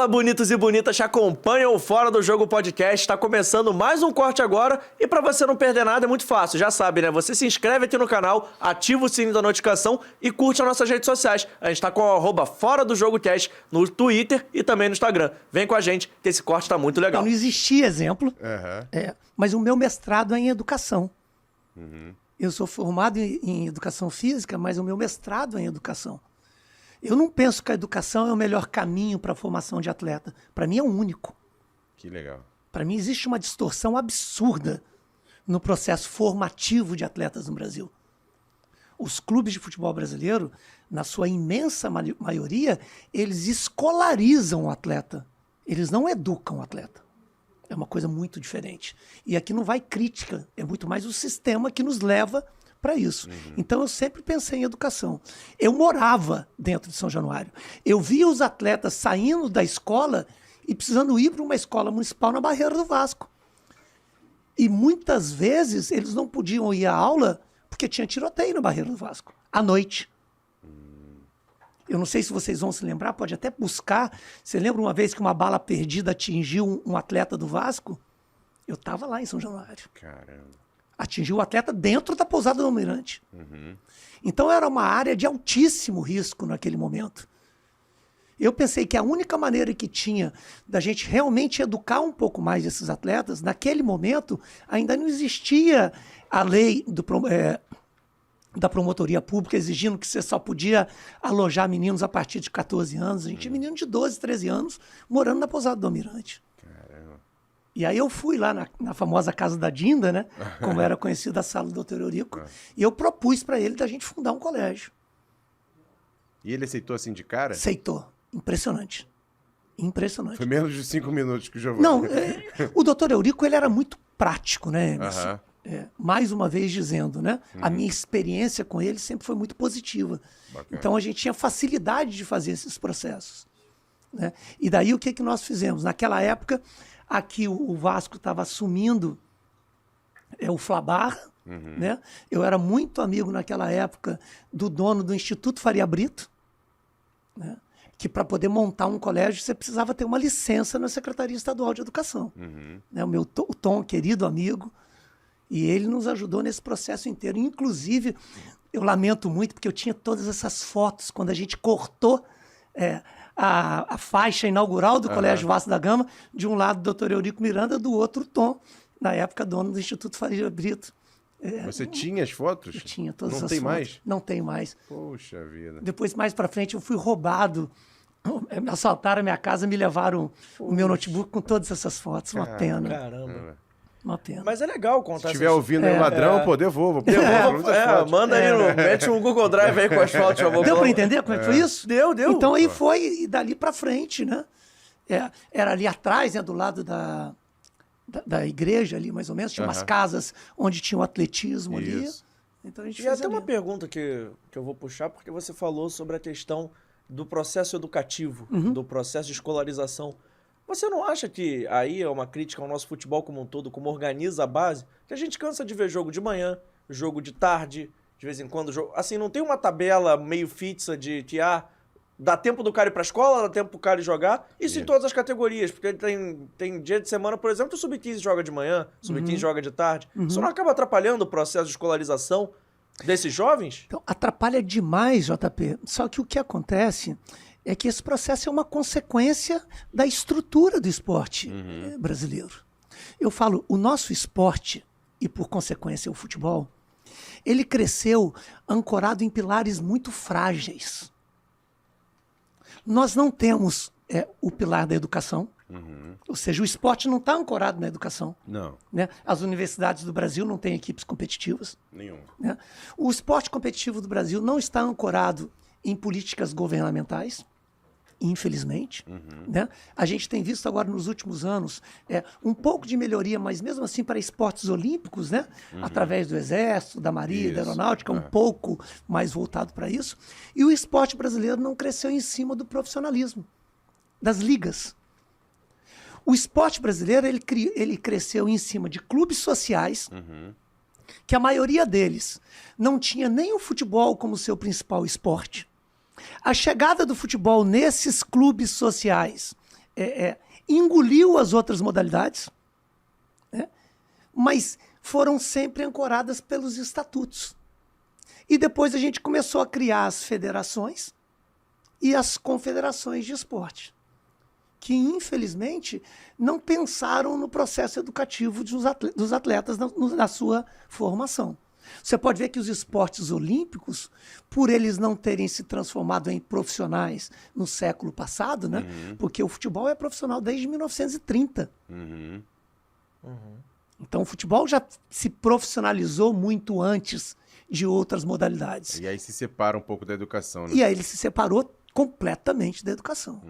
Fala, bonitos e bonitas que acompanham o Fora do Jogo Podcast. Está começando mais um corte agora. E para você não perder nada é muito fácil, já sabe, né? Você se inscreve aqui no canal, ativa o sininho da notificação e curte as nossas redes sociais. A gente está com o @Fora do Jogo Cast no Twitter e também no Instagram. Vem com a gente que esse corte está muito legal. Não existia exemplo, mas o meu mestrado é em educação. Eu sou formado em educação física, mas o meu mestrado é em educação. Eu não penso que a educação é o melhor caminho para a formação de atleta. Para mim é o único. Que legal. Para mim existe uma distorção absurda no processo formativo de atletas no Brasil. Os clubes de futebol brasileiro, na sua imensa maioria, eles escolarizam o atleta. Eles não educam o atleta. É uma coisa muito diferente. E aqui não vai crítica, é muito mais o sistema que nos leva para isso. Então eu sempre pensei em educação. Eu morava dentro de São Januário. Eu via os atletas saindo da escola e precisando ir para uma escola municipal na Barreira do Vasco. E muitas vezes eles não podiam ir à aula porque tinha tiroteio na Barreira do Vasco, à noite. Eu não sei se vocês vão se lembrar, pode até buscar. Você lembra uma vez que uma bala perdida atingiu um atleta do Vasco? Eu estava lá em São Januário. Caramba. Atingiu o atleta dentro da pousada do Almirante. Então era uma área de altíssimo risco naquele momento. Eu pensei que a única maneira que tinha da gente realmente educar um pouco mais esses atletas, naquele momento ainda não existia a lei da promotoria pública exigindo que você só podia alojar meninos a partir de 14 anos. A gente tinha menino de 12, 13 anos morando na pousada do Almirante. E aí eu fui lá na famosa Casa da Dinda, né? Como era conhecida a sala do Dr. Eurico, e eu propus para ele da gente fundar um colégio. E ele aceitou assim de cara? Aceitou. Impressionante. Impressionante. Foi menos de 5 minutos que o Giovanni... Não, o Dr. Eurico ele era muito prático, né? Mais uma vez dizendo, né? A minha experiência com ele sempre foi muito positiva. Bacana. Então a gente tinha facilidade de fazer esses processos, né? E daí o que nós fizemos? Naquela época, aqui o Vasco estava assumindo o Flabar, né? Eu era muito amigo naquela época do dono do Instituto Faria Brito, né? Que para poder montar um colégio você precisava ter uma licença na Secretaria Estadual de Educação. Né? O Tom, querido amigo, e ele nos ajudou nesse processo inteiro. Inclusive, eu lamento muito, porque eu tinha todas essas fotos quando a gente cortou a faixa inaugural do Colégio Vasco da Gama, de um lado o Dr. Eurico Miranda, do outro Tom, na época dono do Instituto Faria Brito. Você tinha as fotos? Eu tinha todas Não as tem fotos. mais? Não tem mais. Poxa vida. Depois, mais pra frente, eu fui roubado. Assaltaram a minha casa, me levaram o meu notebook com todas essas fotos. Uma pena. Caramba. Uma pena. Mas é legal contar Se estiver ouvindo aí ladrão, pô, devolva. Manda aí, mete um Google Drive aí com as fotos. Deu para entender como é que foi isso? Deu. Então aí foi, e dali para frente, né? Era ali atrás, né, do lado da igreja ali, mais ou menos. Tinha umas casas onde tinha o atletismo ali. Então a gente E fez até ali. uma pergunta que eu vou puxar, porque você falou sobre a questão do processo educativo, do processo de escolarização. Você não acha que aí é uma crítica ao nosso futebol como um todo, como organiza a base, que a gente cansa de ver jogo de manhã, jogo de tarde, de vez em quando, jogo... assim, não tem uma tabela meio fixa de que, dá tempo do cara ir pra escola, dá tempo pro cara ir jogar, isso em todas as categorias, porque tem dia de semana, por exemplo, que o Sub-15 joga de manhã, o Sub-15 joga de tarde. Isso não acaba atrapalhando o processo de escolarização desses jovens? Então, atrapalha demais, JP. Só que o que acontece é que esse processo é uma consequência da estrutura do esporte brasileiro. Eu falo, o nosso esporte, e por consequência o futebol, ele cresceu ancorado em pilares muito frágeis. Nós não temos o pilar da educação, ou seja, o esporte não está ancorado na educação. Não. Né? As universidades do Brasil não têm equipes competitivas. Nenhum. Né? O esporte competitivo do Brasil não está ancorado em políticas governamentais, infelizmente. Né? A gente tem visto agora nos últimos anos um pouco de melhoria, mas mesmo assim para esportes olímpicos, né? Através do Exército, da Marinha, da Aeronáutica, um pouco mais voltado para isso. E o esporte brasileiro não cresceu em cima do profissionalismo, das ligas. O esporte brasileiro ele cresceu em cima de clubes sociais, que a maioria deles não tinha nem o futebol como seu principal esporte. A chegada do futebol nesses clubes sociais engoliu as outras modalidades, né? Mas foram sempre ancoradas pelos estatutos. E depois a gente começou a criar as federações e as confederações de esporte, que infelizmente não pensaram no processo educativo dos atletas na sua formação. Você pode ver que os esportes olímpicos, por eles não terem se transformado em profissionais no século passado, né? Porque o futebol é profissional desde 1930. Então o futebol já se profissionalizou muito antes de outras modalidades. E aí se separa um pouco da educação, né? E aí ele se separou completamente da educação.